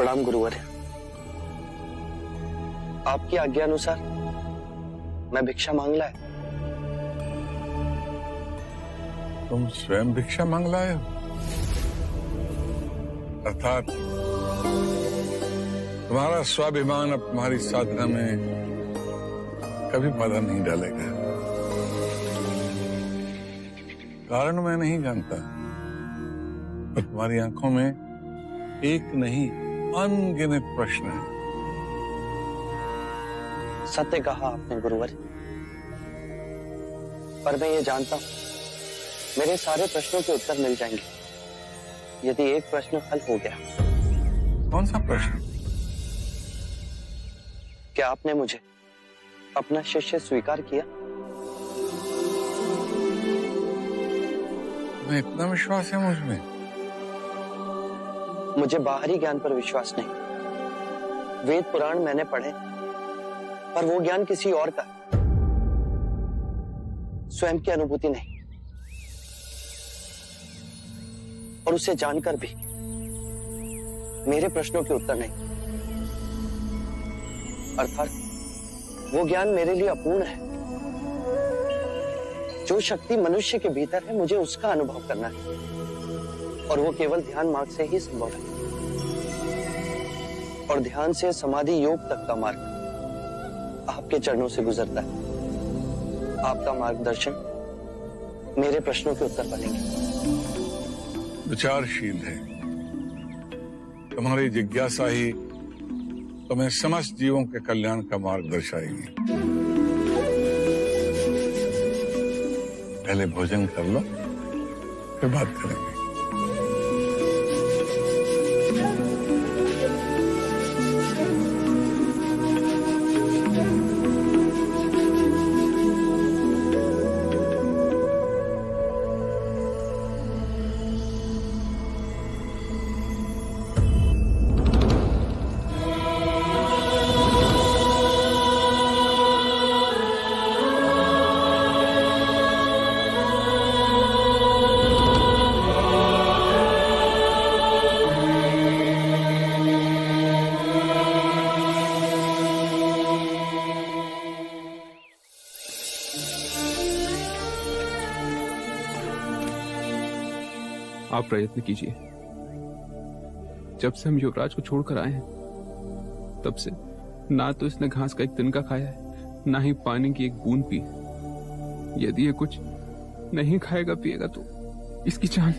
प्रणाम गुरुवर। आपकी आज्ञा अनुसार मैं भिक्षा मांग लाया। तुम स्वयं भिक्षा मांग लाए हो? अर्थात तुम्हारा स्वाभिमान अब तुम्हारी साधना में कभी बाधा नहीं डालेगा। कारण मैं नहीं जानता, पर तुम्हारी आंखों में एक नहीं अनगिनत प्रश्न है। सत्य कहा आपने गुरुवर, पर मैं ये जानता हूं मेरे सारे प्रश्नों के उत्तर मिल जाएंगे यदि एक प्रश्न हल हो गया। कौन सा प्रश्न? क्या आपने मुझे अपना शिष्य स्वीकार किया? तुम्हें इतना विश्वास है मुझ में? मुझे बाहरी ज्ञान पर विश्वास नहीं। वेद पुराण मैंने पढ़े, पर वो ज्ञान किसी और का, स्वयं की अनुभूति नहीं। और उसे जानकर भी मेरे प्रश्नों के उत्तर नहीं। अर्थात वो ज्ञान मेरे लिए अपूर्ण है। जो शक्ति मनुष्य के भीतर है, मुझे उसका अनुभव करना है, और वो केवल ध्यान मार्ग से ही संभव है। और ध्यान से समाधि योग तक का मार्ग आपके चरणों से गुजरता है। आपका मार्गदर्शन मेरे प्रश्नों के उत्तर बनेंगे। विचारशील है तुम्हारी जिज्ञासा ही तुम्हें समस्त जीवों के कल्याण का मार्ग दर्शाएगी। पहले भोजन कर लो, फिर बात करेंगे। आप प्रयत्न कीजिए। जब से हम युवराज को छोड़कर आए हैं, तब से ना तो इसने घास का एक तिनका खाया है, ना ही पानी की एक बूंद पी। यदि ये कुछ नहीं खाएगा पिएगा तो इसकी जान।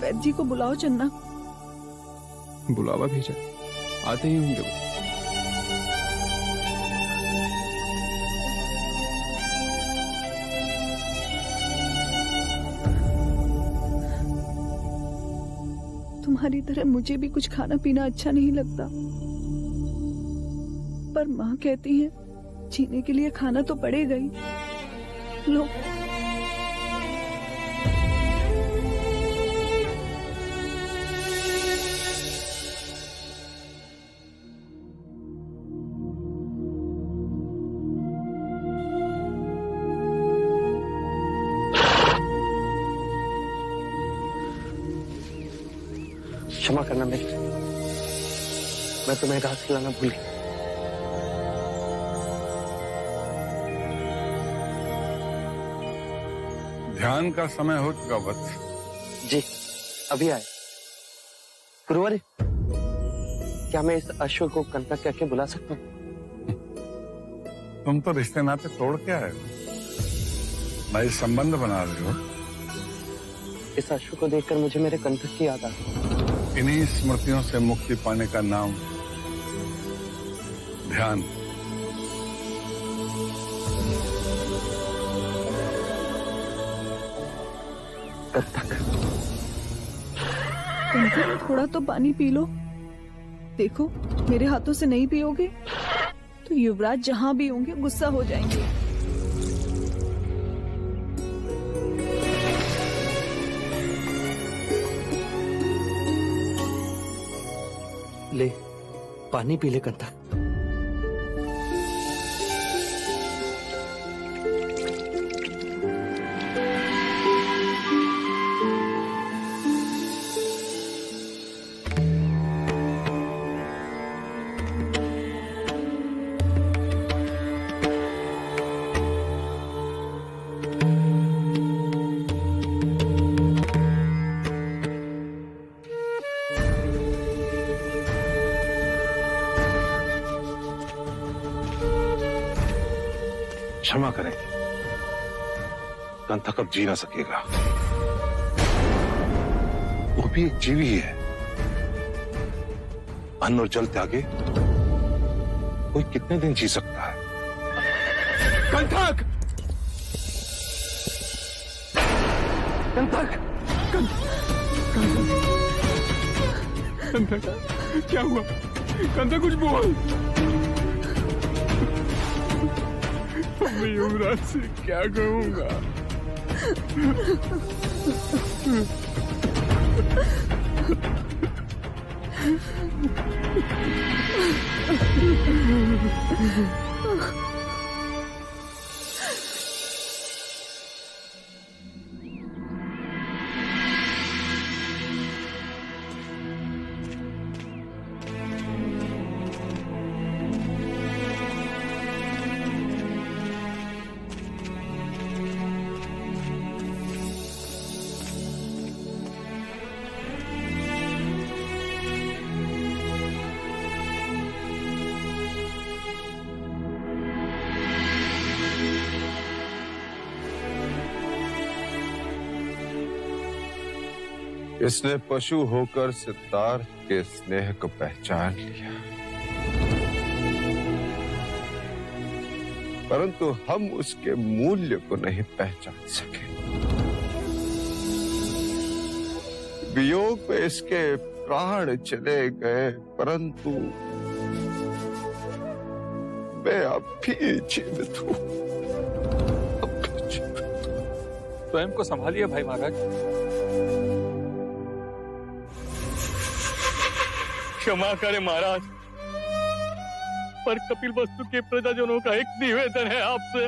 वैद्य जी को बुलाओ चन्ना। बुलावा भेजा, आते ही होंगे वो। तुम्हारी तरह मुझे भी कुछ खाना पीना अच्छा नहीं लगता, पर माँ कहती है जीने के लिए खाना तो पड़ेगा ही। लो। क्षमा करना मित्र, मैं तुम्हें घास खिलाना भूल गया। ध्यान का समय हो चुका वत्स। जी अभी आए। गुरुवर, क्या मैं इस अश्व को कंटक कह के बुला सकता हूँ? तुम तो रिश्ते नाते तोड़ के आए हो, नए संबंध बना रहे हो। इस अश्व को देखकर मुझे मेरे कंटक की याद आ गई। इन्हीं स्मृतियों से मुक्ति पाने का नाम ध्यान। कंटक, थोड़ा तो पानी पी लो। देखो मेरे हाथों से नहीं पियोगे तो युवराज जहां भी होंगे गुस्सा हो जाएंगे। ले पानी पी ले कंटक। क्षमा करें, कंथक अब जी ना सकेगा। वो भी एक जीवी ही है। अन्न और जल त्यागे कोई कितने दिन जी सकता है? कंथक! कंथक! कंथक, क्या हुआ? कंथक कुछ बोल। मैं युवराज से क्या कहूंगा? इसने पशु होकर सिद्धार्थ के स्नेह को पहचान लिया, परंतु हम उसके मूल्य को नहीं पहचान सके। वियोग में इसके प्राण चले गए, परंतु मैं अब भी जीवित हूं। स्वयं को संभालिए भाई महाराज। क्षमा करें महाराज, पर कपिल वस्तु के प्रजाजनों का एक निवेदन है आपसे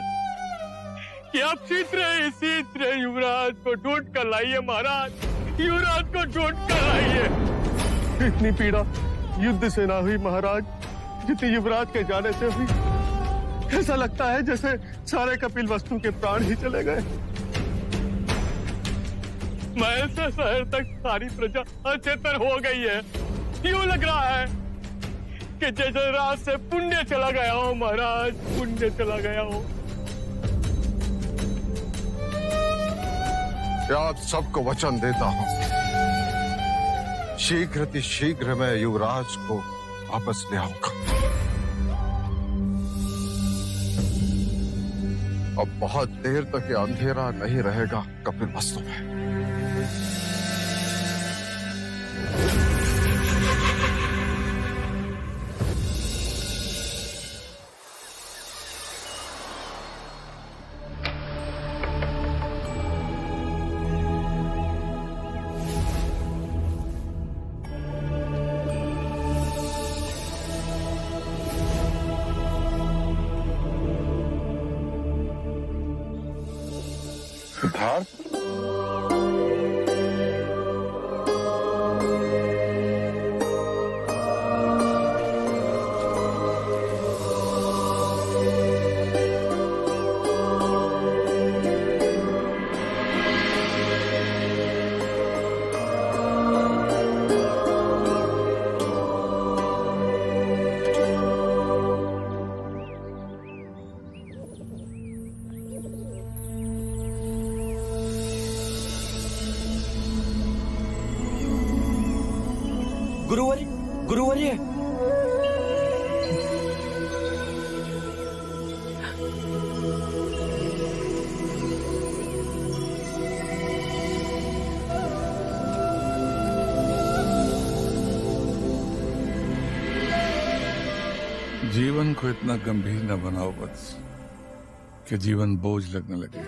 कि आप शीघ्र युवराज को ढूंढ कर लाइए महाराज। युवराज को ढूंढ कर लाइए। इतनी पीड़ा युद्ध से ना हुई महाराज जितनी युवराज के जाने से हुई। ऐसा लगता है जैसे सारे कपिल वस्तु के प्राण ही चले गए। महल से शहर तक सारी प्रजा अचेतन हो गई है। यूं लग रहा है कि जैसे रात से पुण्य चला गया हो महाराज, पुण्य चला गया हो। आप सबको वचन देता हूं, शीघ्र मैं युवराज को वापस ले आऊंगा। अब बहुत देर तक ये अंधेरा नहीं रहेगा कपिल वस्तु में। सिद्धार्थ, गुरुवर्य, जीवन को इतना गंभीर न बनाओ वत्स कि जीवन बोझ लगने लगे।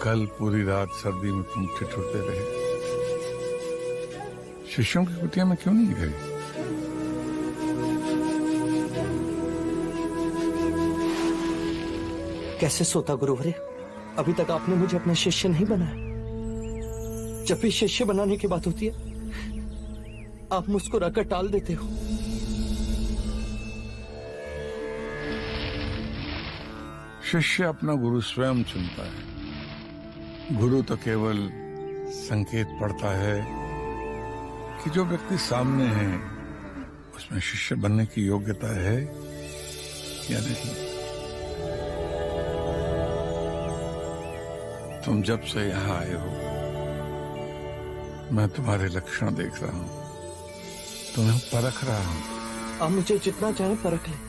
कल पूरी रात सर्दी में तुम ठिठुरते रहे। शिष्यों की कुटिया में क्यों नहीं गए? कैसे सोता गुरुवर्य? अभी तक आपने मुझे अपना शिष्य नहीं बनाया। जब भी शिष्य बनाने की बात होती है आप मुस्कुराकर टाल देते हो। शिष्य अपना गुरु स्वयं चुनता है। गुरु तो केवल संकेत पड़ता है कि जो व्यक्ति सामने है उस इसमें शिष्य बनने की योग्यता है या नहीं? तुम जब से यहां आए हो मैं तुम्हारे लक्षण देख रहा हूं, तुम्हें परख रहा हूं। आप मुझे जितना चाहे परख लें,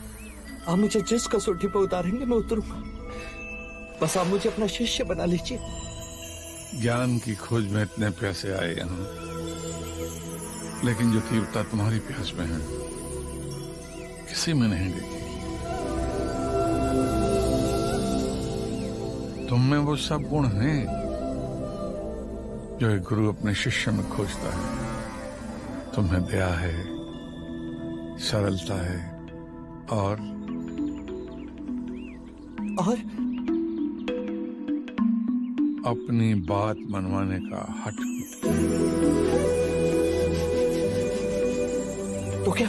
आप मुझे जिस कसौटी पर उतारेंगे मैं उतरूंगा, बस आप मुझे अपना शिष्य बना लीजिए। ज्ञान की खोज में इतने प्यासे आए यहां, लेकिन जो तीव्रता तुम्हारी प्यास में है किसी में नहीं देखी। तुम में वो सब गुण हैं जो एक गुरु अपने शिष्य में खोजता है। तुम्हें दया है, सरलता है और अपनी बात मनवाने का हठ। तो क्या?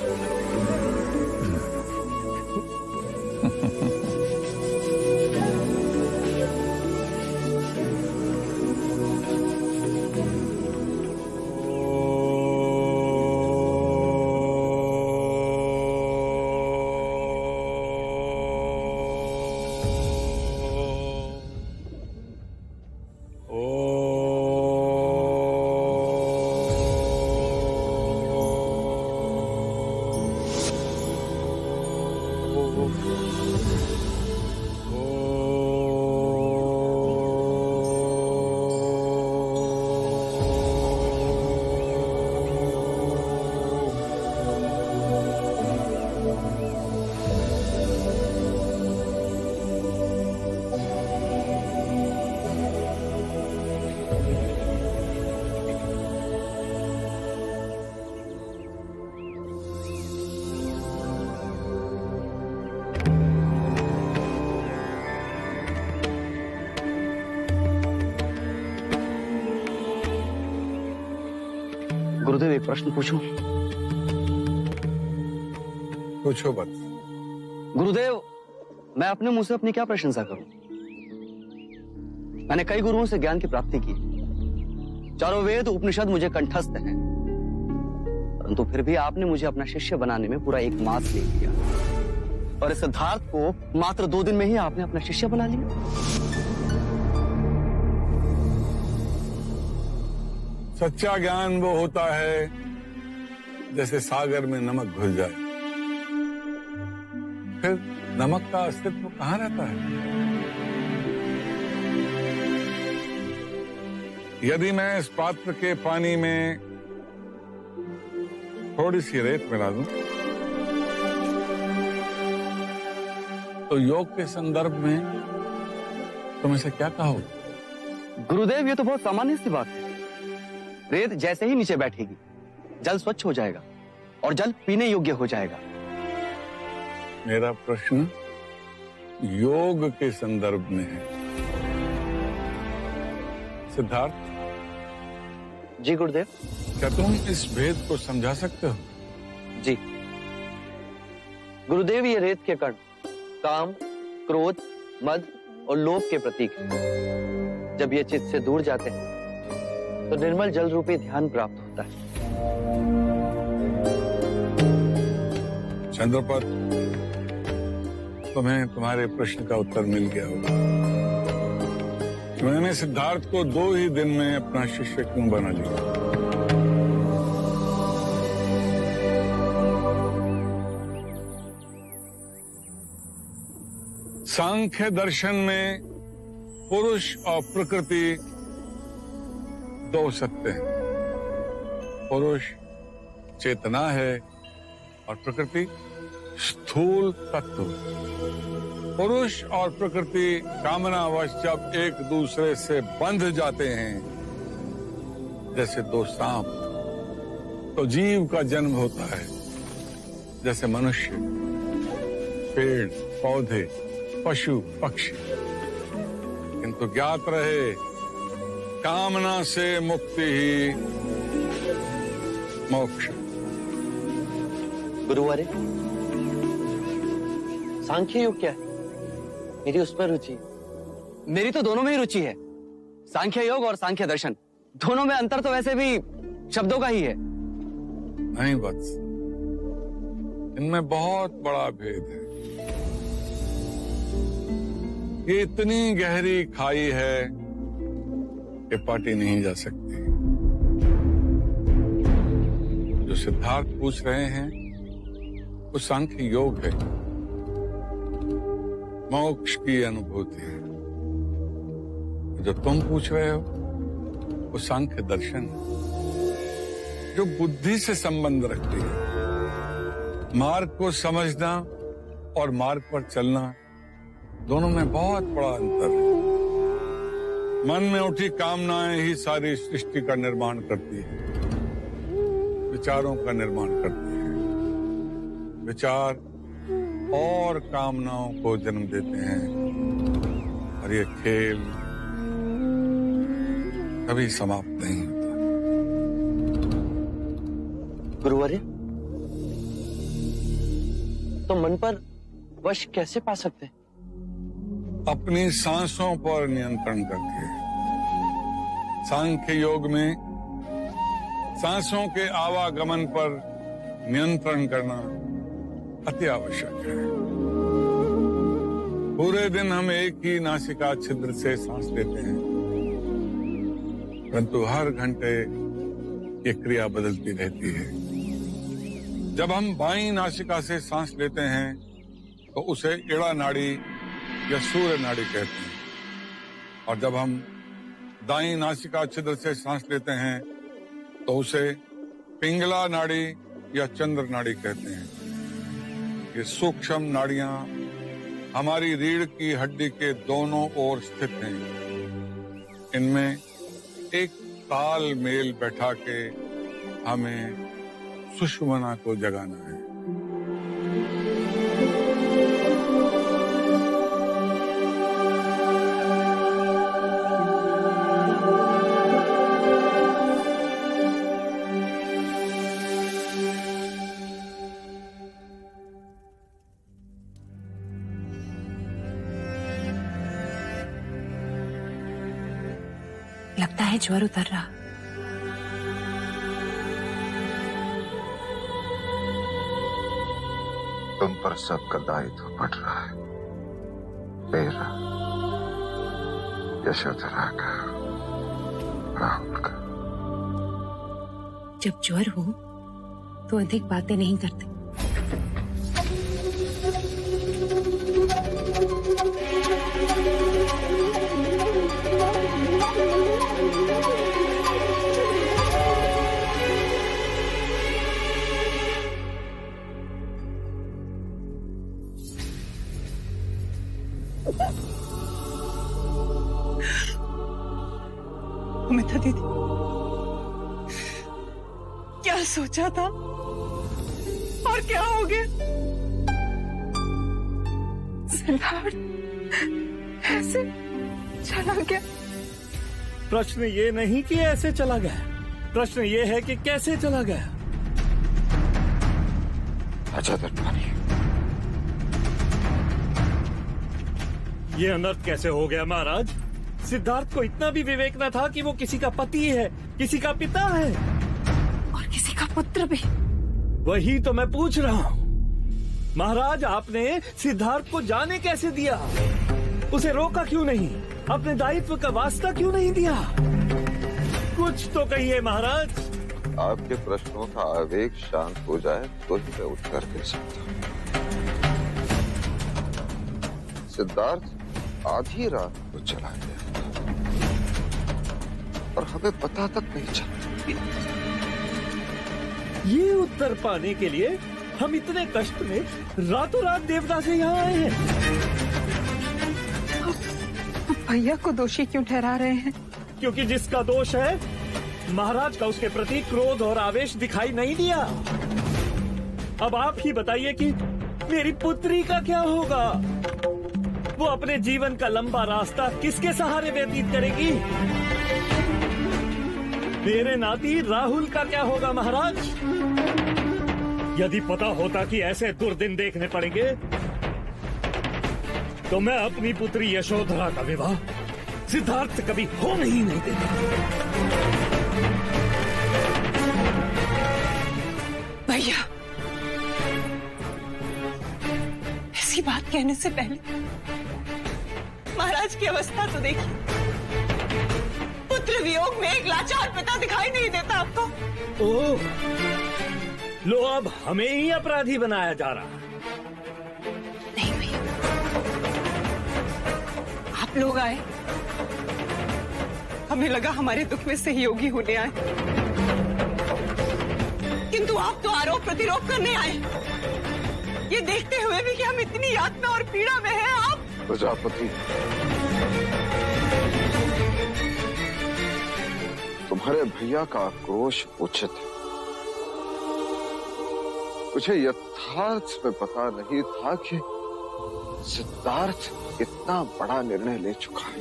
गुरुदेव एक प्रश्न पूछूं? पूछो बस। गुरुदेव मैं अपने मुंह से अपनी क्या प्रशंसा करूं? मैंने कई गुरुओं से ज्ञान की प्राप्ति की, चारों वेद उपनिषद मुझे कंठस्थ हैं, परंतु फिर भी आपने मुझे अपना शिष्य बनाने में पूरा 1 मास ले लिया, और इस सिद्धार्थ को मात्र 2 दिन में ही आपने अपना शिष्य बना लिया। सच्चा ज्ञान वो होता है जैसे सागर में नमक घुल जाए, फिर नमक का अस्तित्व कहां रहता है? यदि मैं इस पात्र के पानी में थोड़ी सी रेत मिला दूं, तो योग के संदर्भ में तुम इसे क्या कहोगे? गुरुदेव ये तो बहुत सामान्य सी बात है। रेत जैसे ही नीचे बैठेगी जल स्वच्छ हो जाएगा और जल पीने योग्य हो जाएगा। मेरा प्रश्न योग के संदर्भ में है। सिद्धार्थ जी गुरुदेव। क्या तुम इस भेद को समझा सकते हो? जी गुरुदेव, ये रेत के कण काम, क्रोध, मद और लोभ के प्रतीक हैं। जब ये चित्त से दूर जाते हैं तो निर्मल जल रूपी ध्यान प्राप्त होता है। चंद्रपत, तुम्हें तुम्हारे प्रश्न का उत्तर मिल गया होगा। मैंने सिद्धार्थ को 2 ही दिन में अपना शिष्य क्यों बना लिया? सांख्य दर्शन में पुरुष और प्रकृति 2 सत्य हैं। पुरुष चेतना है और प्रकृति स्थूल तत्व। पुरुष और प्रकृति कामनावश जब एक दूसरे से बंध जाते हैं, जैसे 2 सांप, तो जीव का जन्म होता है। जैसे मनुष्य, पेड़, पौधे, पशु, पक्षी। किंतु ज्ञात रहे, कामना से मुक्ति ही मोक्ष। गुरुवारे, सांख्य योग क्या है? मेरी उसमें रुचि, मेरी तो दोनों में ही रुचि है। सांख्य योग और सांख्य दर्शन, दोनों में अंतर तो वैसे भी शब्दों का ही है। नहीं वत्स, इनमें बहुत बड़ा भेद है। ये इतनी गहरी खाई है कि पाटी नहीं जा सकती। जो सिद्धार्थ पूछ रहे हैं वो सांख्य योग है, मोक्ष की अनुभूति है। जो तुम पूछ रहे हो वो सांख्य दर्शन है, जो बुद्धि से संबंध रखती है। मार्ग को समझना और मार्ग पर चलना, दोनों में बहुत बड़ा अंतर है। मन में उठी कामनाएं ही सारी सृष्टि का निर्माण करती है, विचारों का निर्माण करती है। विचार और कामनाओं को जन्म देते हैं और ये खेल कभी समाप्त नहीं होता। गुरुवर्य, तो मन पर वश कैसे पा सकते हैं? अपनी सांसों पर नियंत्रण करके। सांख्य योग में सांसों के आवागमन पर नियंत्रण करना अति आवश्यक है। पूरे दिन हम एक ही नासिका छिद्र से सांस लेते हैं, परंतु हर घंटे ये क्रिया बदलती रहती है। जब हम बाईं नासिका से सांस लेते हैं तो उसे इड़ा नाड़ी या सूर्य नाड़ी कहते हैं, और जब हम दाईं नासिका छिद्र से सांस लेते हैं तो उसे पिंगला नाड़ी या चंद्र नाड़ी कहते हैं। ये सूक्ष्म नाड़ियां हमारी रीढ़ की हड्डी के दोनों ओर स्थित हैं। इनमें एक तालमेल बैठा के हमें सुषुम्ना को जगाना है। लगता है ज्वर उतर रहा। तुम पर सबका दायित्व पड़ रहा है, मेरा, यशोधरा का, राहुल का। जब ज्वर हो तो अधिक बातें नहीं करते। अमिता दीदी, क्या सोचा था और क्या हो गया? सिद्धार्थ ऐसे चला गया। प्रश्न ये नहीं कि ऐसे चला गया, प्रश्न ये है कि कैसे चला गया। अच्छा दरबारी, ये अनर्थ कैसे हो गया महाराज? सिद्धार्थ को इतना भी विवेक न था कि वो किसी का पति है, किसी का पिता है और किसी का पुत्र भी। वही तो मैं पूछ रहा हूँ महाराज, आपने सिद्धार्थ को जाने कैसे दिया? उसे रोका क्यों नहीं? अपने दायित्व का वास्ता क्यों नहीं दिया? कुछ तो कहिए महाराज। आपके प्रश्नों का आवेग शांत हो जाए तो ही मैं उत्तर दे सकता हूँ। सिद्धार्थ आधी रात को चला गया और हमें पता तक नहीं चला। ये उत्तर पाने के लिए हम इतने कष्ट में रातों रात देवता से यहाँ आए हैं। भैया को दोषी क्यों ठहरा रहे हैं? क्योंकि जिसका दोष है, महाराज का उसके प्रति क्रोध और आवेश दिखाई नहीं दिया। अब आप ही बताइए कि मेरी पुत्री का क्या होगा? वो अपने जीवन का लंबा रास्ता किसके सहारे व्यतीत करेगी? मेरे नाती राहुल का क्या होगा महाराज? यदि पता होता कि ऐसे दुर्दिन देखने पड़ेंगे तो मैं अपनी पुत्री यशोधरा का विवाह सिद्धार्थ से कभी होने ही नहीं देता। भैया, की बात कहने से पहले महाराज की अवस्था तो देखिए। पुत्र वियोग में एक लाचार पिता दिखाई नहीं देता आपको? ओह, लो अब हमें ही अपराधी बनाया जा रहा है। नहीं भैया, आप लोग आए, हमें लगा हमारे दुख में सहयोगी होने आए, किंतु आप तो आरोप प्रतिरोप करने आए, ये देखते हुए भी कि हम इतनी यातना और पीड़ा में हैं। आप प्रजापति, तुम्हारे भैया का आक्रोश उचित है। मुझे यथार्थ में पता नहीं था कि सिद्धार्थ इतना बड़ा निर्णय ले चुका है।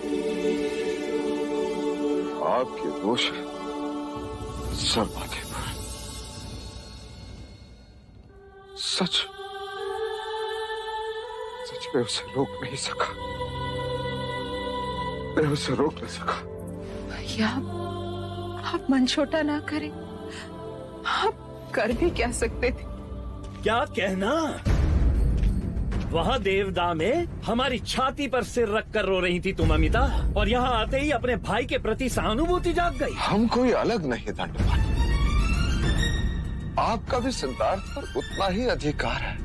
आपके दोष सर माथे पर। सच मैं उसे रोक नहीं सका। मैं उसे रोक नहीं सका। भैया, आप मन छोटा ना करें। आप कर भी क्या सकते थे? क्या कहना? वहाँ देवदा में हमारी छाती पर सिर रखकर रो रही थी तुम अमिता, और यहाँ आते ही अपने भाई के प्रति सहानुभूति जाग गई। हम कोई अलग नहीं दंडपाल, आपका भी सिद्धार्थ पर उतना ही अधिकार है।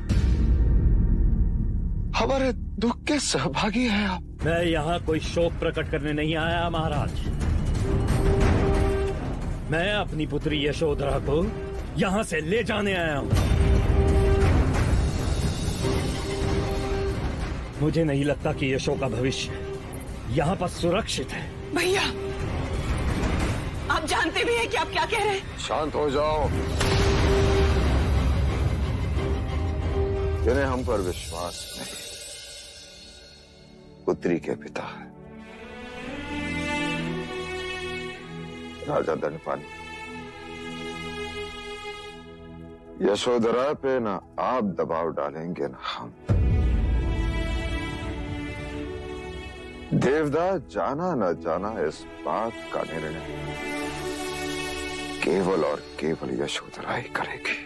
हमारे दुख के सहभागी हैं आप। मैं यहाँ कोई शोक प्रकट करने नहीं आया महाराज। मैं अपनी पुत्री यशोधरा को यहाँ से ले जाने आया हूँ। मुझे नहीं लगता कि यशो का भविष्य यहाँ पर सुरक्षित है। भैया, आप जानते भी हैं कि आप क्या कह रहे हैं। शांत हो जाओ। इन्हें हम पर विश्वास नहीं। पुत्री के पिता राजा दंडपानी, यशोधरा पे ना आप दबाव डालेंगे ना हम। देवदा जाना न जाना इस बात का निर्णय केवल और केवल यशोधरा ही करेगी।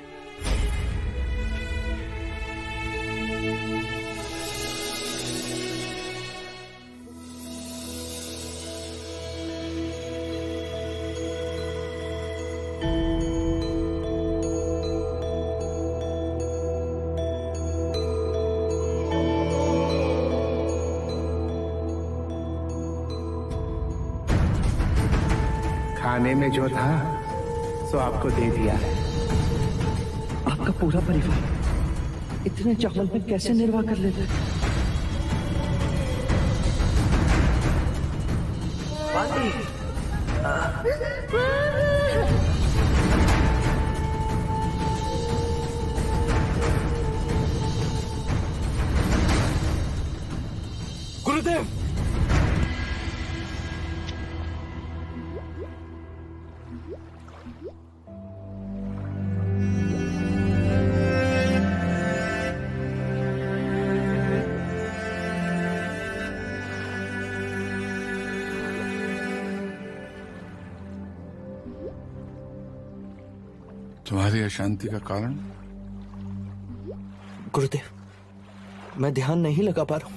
खाने में जो था सो आपको दे दिया है। आपका पूरा परिवार इतने चावल में कैसे निर्वाह कर लेता है? गुरुदेव, तुम्हारी अशांति का कारण? गुरुदेव, मैं ध्यान नहीं लगा पा रहा हूं।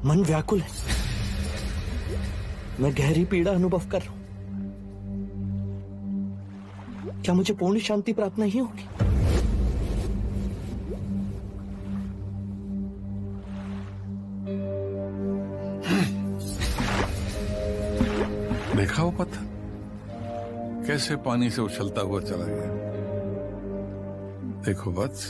मन व्याकुल है। मैं गहरी पीड़ा अनुभव कर रहा हूं। क्या मुझे पूर्ण शांति प्राप्त नहीं होगी? देखा वो पत्थर कैसे पानी से उछलता हुआ चला गया। देखो वत्स,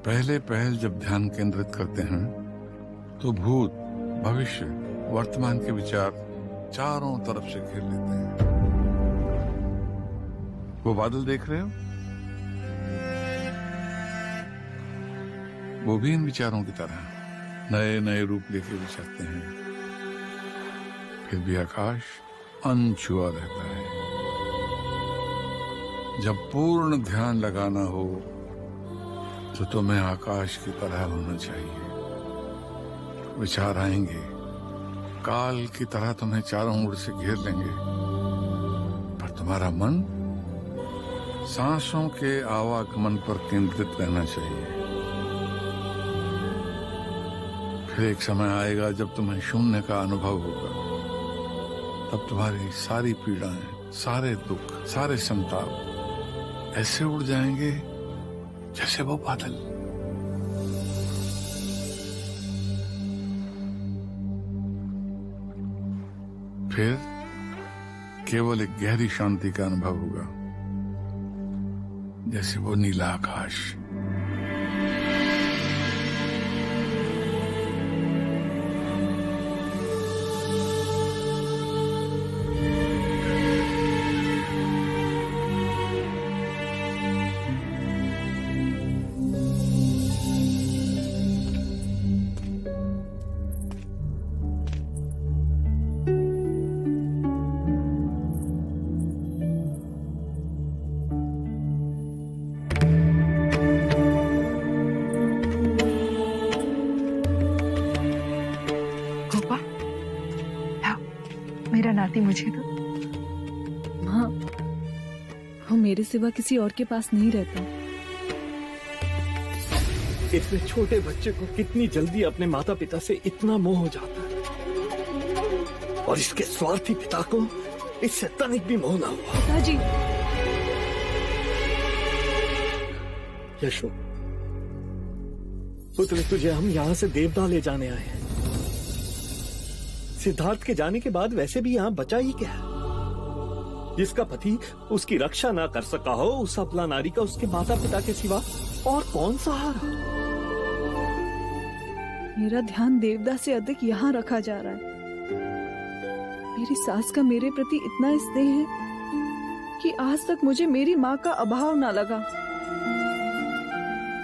पहले पहल जब ध्यान केंद्रित करते हैं तो भूत, भविष्य, वर्तमान के विचार चारों तरफ से घेर लेते हैं। वो बादल देख रहे हो? वो भी इन विचारों की तरह नए नए रूप लेके विचरते हैं। फिर भी आकाश अनछुआ रहता है। जब पूर्ण ध्यान लगाना हो तो तुम्हें आकाश की तरह होना चाहिए। विचार आएंगे, काल की तरह तुम्हें चारों ओर से घेर लेंगे, पर तुम्हारा मन सांसों के आवागमन पर केंद्रित रहना चाहिए। फिर एक समय आएगा जब तुम्हें शून्य का अनुभव होगा। तब तुम्हारी सारी पीड़ाएं, सारे दुख, सारे संताप ऐसे उड़ जाएंगे जैसे वो बादल। फिर केवल एक गहरी शांति का अनुभव होगा, जैसे वो नीला आकाश। मेरा नाती मुझे दो। हाँ, वो मेरे सिवा किसी और के पास नहीं रहता। इतने छोटे बच्चे को कितनी जल्दी अपने माता पिता से इतना मोह हो जाता है, और इसके स्वार्थी पिता को इससे तनिक भी मोह ना हुआ। पिताजी, यशो, पुत्र, तुझे हम यहाँ से देवता ले जाने आए हैं। सिद्धार्थ के जाने के बाद वैसे भी यहाँ बचा ही क्या है? जिसका पति उसकी रक्षा ना कर सका हो, उस अबला नारी का उसके माता पिता के सिवा और कौन सहारा? मेरा ध्यान देवदा से अधिक यहाँ रखा जा रहा है। मेरी सास का मेरे प्रति इतना स्नेह है कि आज तक मुझे मेरी माँ का अभाव ना लगा।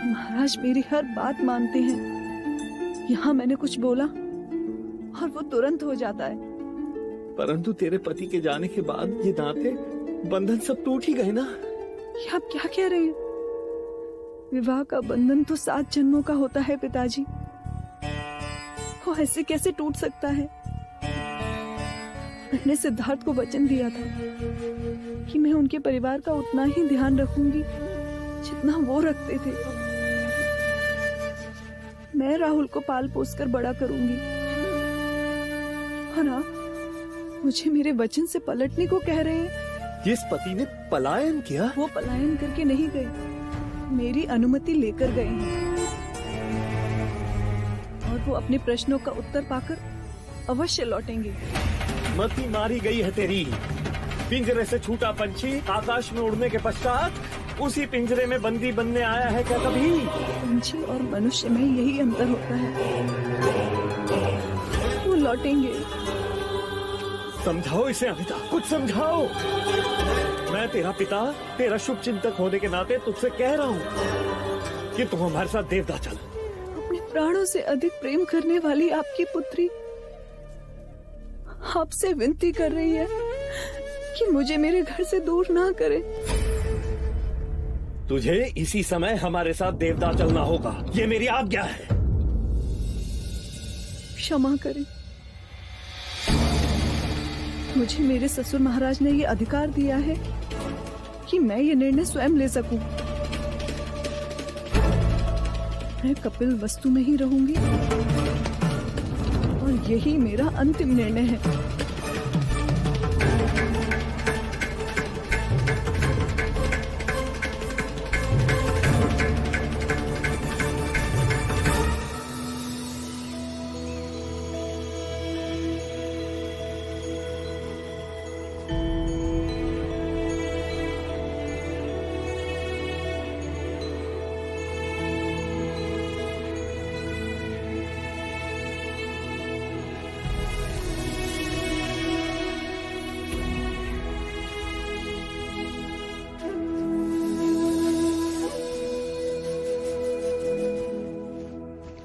महाराज मेरी हर बात मानते हैं। यहाँ मैंने कुछ बोला और वो तुरंत हो जाता है। परंतु तेरे पति के जाने के बाद ये नाते बंधन सब टूट ही गए ना। ये आप क्या कह रहे हैं? विवाह का बंधन तो 7 जन्मों का होता है पिताजी। वो ऐसे कैसे टूट सकता है? मैंने सिद्धार्थ को वचन दिया था कि मैं उनके परिवार का उतना ही ध्यान रखूंगी जितना वो रखते थे। मैं राहुल को पाल पोस कर बड़ा करूंगी। और आप मुझे मेरे वचन से पलटने को कह रहे हैं? जिस पति ने पलायन किया, वो पलायन करके नहीं गए, मेरी अनुमति लेकर गए हैं। और वो अपने प्रश्नों का उत्तर पाकर अवश्य लौटेंगे। मती मारी गई है तेरी। पिंजरे से छूटा पंछी आकाश में उड़ने के पश्चात उसी पिंजरे में बंदी बनने आया है क्या कभी? पंछी और मनुष्य में यही अंतर होता है, वो लौटेंगे। समझाओ इसे अमिता, कुछ समझाओ। मैं तेरा पिता, तेरा शुभ चिंतक होने के नाते तुझसे कह रहा हूँ कि तुम हमारे साथ देवदा चल। अपने प्राणों से अधिक प्रेम करने वाली आपकी पुत्री आपसे विनती कर रही है कि मुझे मेरे घर से दूर ना करे। तुझे इसी समय हमारे साथ देवदा चलना होगा, ये मेरी आज्ञा है। क्षमा करें, मुझे मेरे ससुर महाराज ने ये अधिकार दिया है कि मैं ये निर्णय स्वयं ले सकूं। मैं कपिल वस्तु में ही रहूंगी और यही मेरा अंतिम निर्णय है।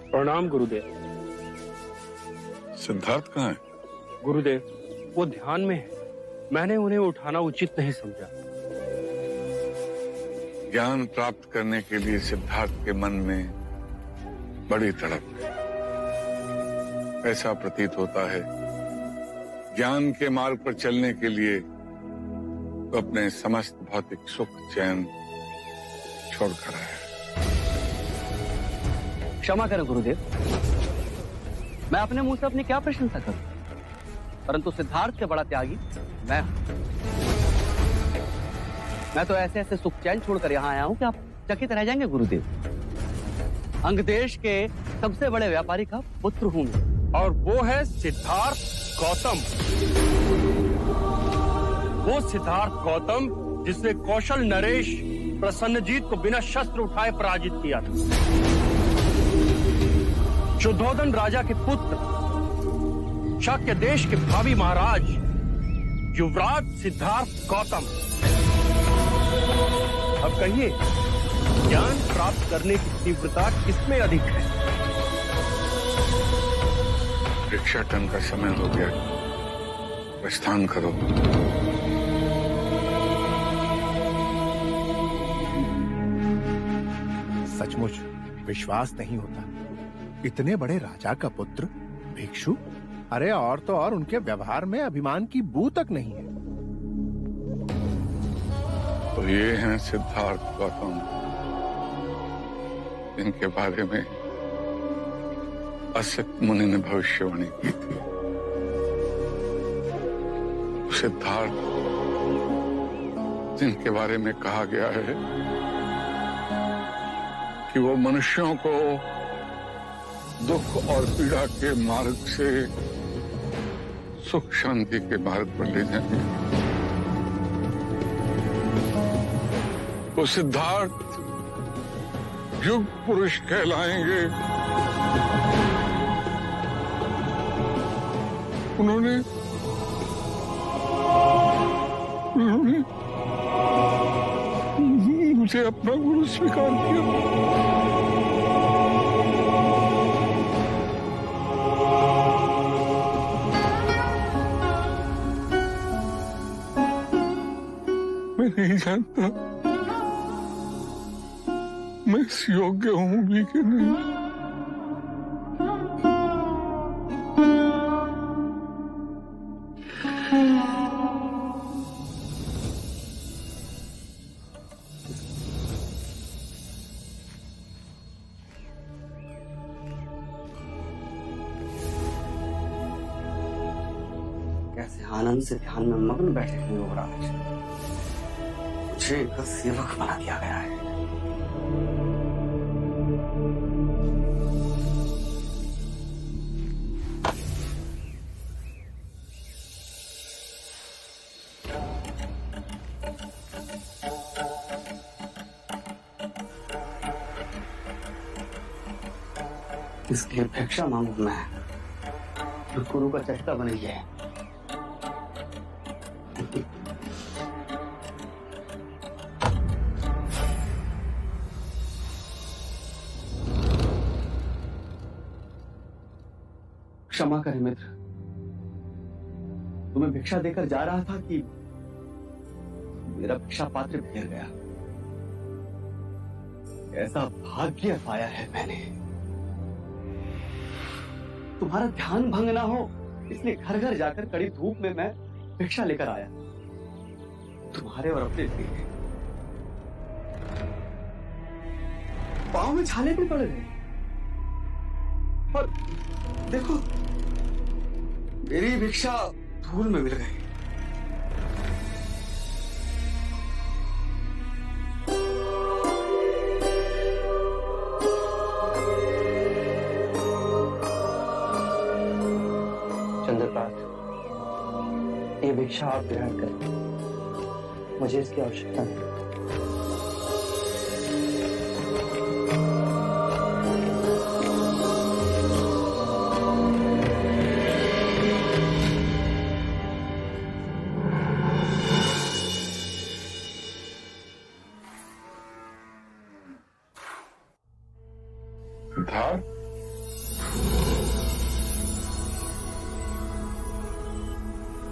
प्रणाम गुरुदेव। सिद्धार्थ कहाँ है? गुरुदेव, वो ध्यान में है। मैंने उन्हें उठाना उचित नहीं समझा। ज्ञान प्राप्त करने के लिए सिद्धार्थ के मन में बड़ी तड़प है। ऐसा प्रतीत होता है ज्ञान के मार्ग पर चलने के लिए तो अपने समस्त भौतिक सुख चैन छोड़कर आया। क्षमा करें गुरुदेव, मैं अपने मुंह से अपनी क्या प्रशंसा करूं, परंतु सिद्धार्थ के बड़ा त्यागी मैं तो ऐसे ऐसे सुख चैन छोड़कर यहाँ आया हूँ कि आप चकित रह जाएंगे गुरुदेव। अंग देश के सबसे बड़े व्यापारी का पुत्र हूँ और वो है सिद्धार्थ गौतम। वो सिद्धार्थ गौतम जिसने कौशल नरेश प्रसन्नजीत को बिना शस्त्र उठाए पराजित किया था। शुद्धोधन राजा के पुत्र, शाक्य देश के भावी महाराज युवराज सिद्धार्थ गौतम। अब कहिए, ज्ञान प्राप्त करने की तीव्रता किसमें अधिक है? भिक्षाटन का समय हो गया, प्रस्थान करो। सचमुच विश्वास नहीं होता, इतने बड़े राजा का पुत्र भिक्षु। अरे और तो और उनके व्यवहार में अभिमान की बू तक नहीं है। तो ये हैं सिद्धार्थ गौतम, इनके बारे में असित मुनि ने भविष्यवाणी की थी। सिद्धार्थ जिनके बारे में कहा गया है कि वो मनुष्यों को दुख और पीड़ा के मार्ग से सुख शांति के मार्ग पर ले जाएंगे। वो सिद्धार्थ युग पुरुष कहलाएंगे। उन्होंने मुझे अपना गुरु स्वीकार किया। मैं नहीं जानता मैं इस योग्य हूं भी कि नहीं। कैसे आनंद से ध्यान में मग्न बैठे हैं युवराज। मुझे एक सेवक बना दिया गया है। इसलिए भिक्षा मांगू मैं, जो गुरु का चेष्टा बनी है। क्षमा करें मित्र, तुम्हें भिक्षा देकर जा रहा था कि मेरा भिक्षा पात्र बिखर गया। ऐसा भाग्य पाया है मैंने। तुम्हारा ध्यान भंग ना हो, इसलिए घर घर जाकर कड़ी धूप में मैं भिक्षा लेकर आया, तुम्हारे और अपने लिए। पांव में छाले भी पड़ गए और देखो, मेरी भिक्षा धूल में मिल गई। चंद्रपात, ये भिक्षा आप ग्रहण करें, मुझे इसकी आवश्यकता नहीं।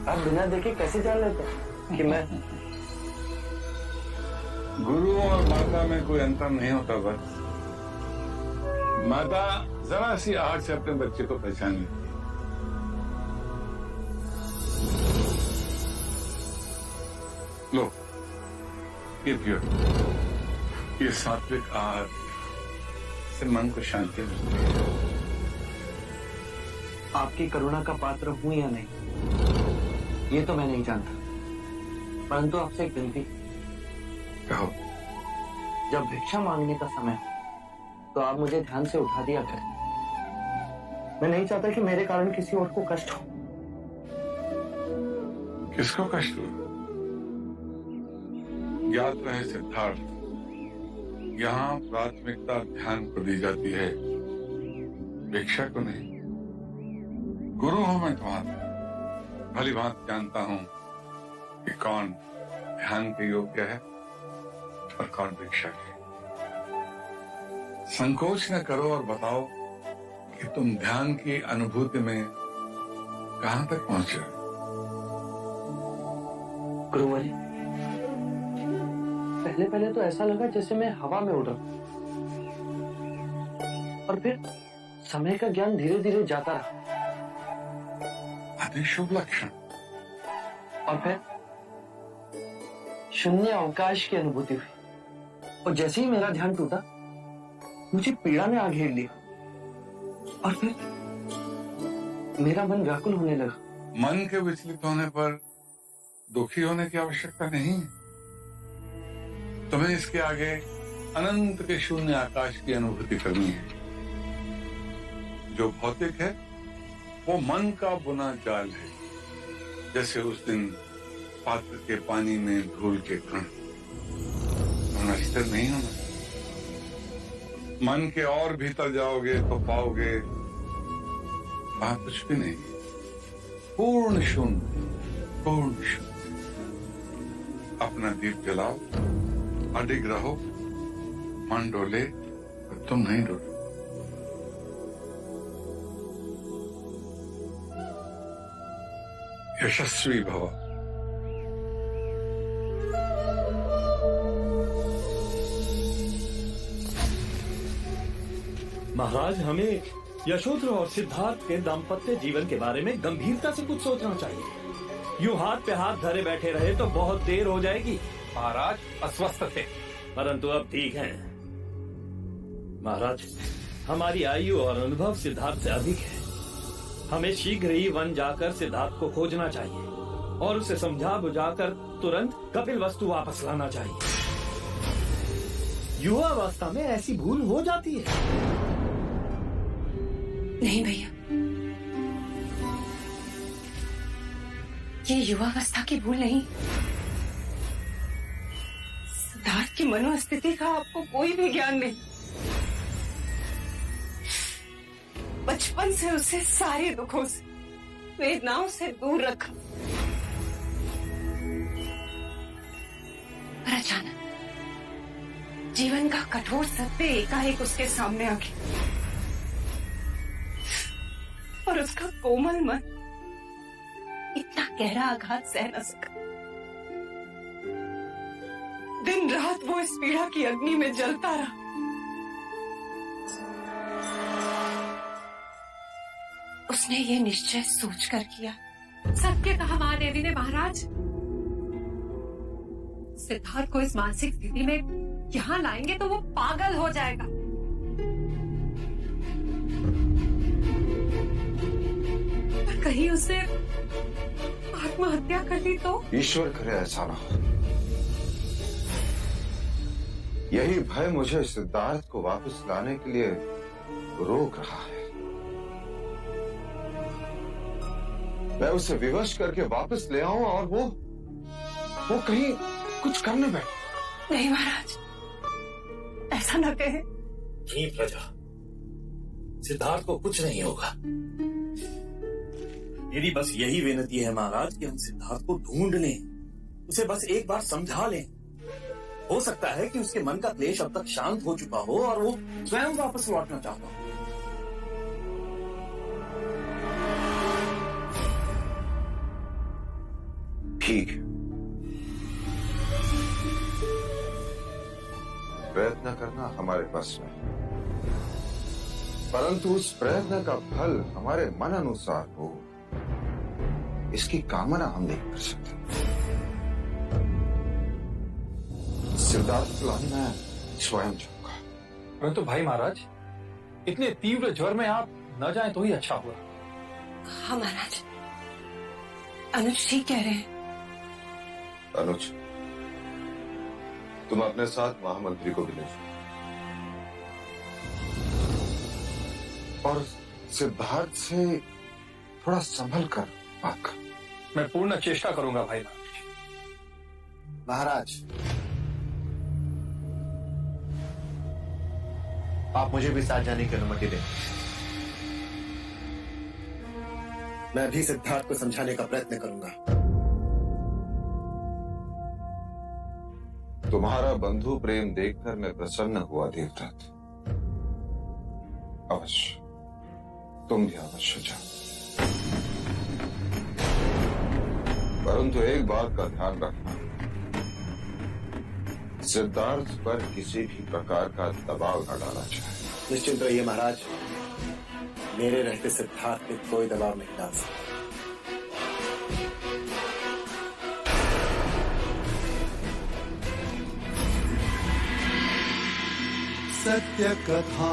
आप बिना देखे कैसे जान लेते हैं कि मैं गुरु और माता में कोई अंतर नहीं होता। बस माता जरा सी आहट से अपने बच्चे को पहचान लेती है। लो, ये पियो। ये सात्विक आहार से मन को शांति मिलती है। आपकी करुणा का पात्र हूं या नहीं, ये तो मैं नहीं जानता, परंतु आपसे एक विनती। कहो। जब भिक्षा मांगने का समय हो तो आप मुझे ध्यान से उठा दिया करें। मैं नहीं चाहता कि मेरे कारण किसी और को कष्ट हो। किसको कष्ट हो? याद रहे सिद्धार्थ, यहाँ प्राथमिकता ध्यान को दी जाती है, भिक्षा को नहीं। गुरु हूं मैं तुम्हारा, भली भांति जानता हूं कि कौन ध्यान के योग्य है और कौन भिक्षा के। संकोच न करो और बताओ कि तुम ध्यान की अनुभूति में कहां तक पहुंचे। गुरुवरी, पहले पहले तो ऐसा लगा जैसे मैं हवा में उड़ रहा हूं, और फिर समय का ज्ञान धीरे धीरे जाता रहा। अति शुभ लक्षण। और फिर शून्य अवकाश की अनुभूति हुई, और जैसे ही मेरा ध्यान टूटा मुझे पीड़ा ने आ घेर लिया, और फिर मेरा मन व्याकुल होने लगा। मन के विचलित होने पर दुखी होने की आवश्यकता नहीं है। तुम्हें इसके आगे अनंत के शून्य आकाश की अनुभूति करनी है। जो भौतिक है वो मन का बुना जाल है, जैसे उस दिन पात्र के पानी में धूल के कण। होना स्थिर नहीं होना। मन के और भीतर जाओगे तो पाओगे वहां कुछ भी नहीं, पूर्ण शून्य, पूर्ण शून्य। अपना दीप जलाओ, अडिग रहो, मन डोले और तुम नहीं डोले। यशस्वी भव। महाराज, हमें यशोधरा और सिद्धार्थ के दाम्पत्य जीवन के बारे में गंभीरता से कुछ सोचना चाहिए। यूं हाथ पे हाथ धरे बैठे रहे तो बहुत देर हो जाएगी। महाराज अस्वस्थ थे, परंतु अब ठीक हैं। महाराज, हमारी आयु और अनुभव सिद्धार्थ से अधिक है। हमें शीघ्र ही वन जाकर सिद्धार्थ को खोजना चाहिए और उसे समझा बुझाकर तुरंत कपिल वस्तु वापस लाना चाहिए। युवावस्था में ऐसी भूल हो जाती है। नहीं भैया, ये युवावस्था की भूल नहीं। सिद्धार्थ की मनोस्थिति का आपको कोई भी ज्ञान नहीं। बचपन से उसे सारे दुखों से, वेदनाओं से दूर रखा, पर अचानक जीवन का कठोर सत्य एकाएक उसके सामने आ गया और उसका कोमल मन इतना गहरा आघात सह न सका। दिन रात वो इस पीड़ा की अग्नि में जलता रहा। उसने ये निश्चय सोचकर किया। सत्य कहा महादेवी ने महाराज। सिद्धार्थ को इस मानसिक स्थिति में यहाँ लाएंगे तो वो पागल हो जाएगा। पर कहीं उसे आत्महत्या कर दी तो? ईश्वर करे ऐसा ना हो। यही भय मुझे सिद्धार्थ को वापस लाने के लिए रोक रहा है। मैं उसे विवश करके वापस ले आऊं और वो कहीं कुछ करने बैठे। नहीं महाराज, ऐसा न कहे। नहीं प्रजा, सिद्धार्थ को कुछ नहीं होगा। मेरी बस यही विनती है महाराज कि हम सिद्धार्थ को ढूंढ लें, उसे बस एक बार समझा लें। हो सकता है कि उसके मन का क्लेश अब तक शांत हो चुका हो और वो स्वयं वापस लौटना चाहता हो। ठीक है, प्रयत्न करना हमारे बस में, परंतु उस प्रयत्न का फल हमारे मन अनुसार हो, इसकी कामना हम नहीं कर सकते। सिद्धार्थ लाना स्वयं जाऊंगा। परंतु भाई महाराज, इतने तीव्र ज्वर में आप न जाएं तो ही अच्छा हुआ। हाँ महाराज, अनुज ठीक कह रहे हैं। अनुज, तुम अपने साथ महामंत्री को भी ले जाओ और सिद्धार्थ से थोड़ा संभल कर बात कर। मैं पूर्ण चेष्टा करूंगा भाई महाराज, आप मुझे भी साथ जाने की अनुमति दें। मैं भी सिद्धार्थ को समझाने का प्रयत्न करूंगा। तुम्हारा बंधु प्रेम देखकर मैं प्रसन्न हुआ देवदत्त। अवश्य, तुम भी अवश्य जाओ। परंतु एक बात का ध्यान रखना, सिद्धार्थ पर किसी भी प्रकार का दबाव न डाला जाए। निश्चिंत रहिए महाराज, मेरे रहते सिद्धार्थ पे कोई दबाव नहीं डाल सकता। सत्य कथा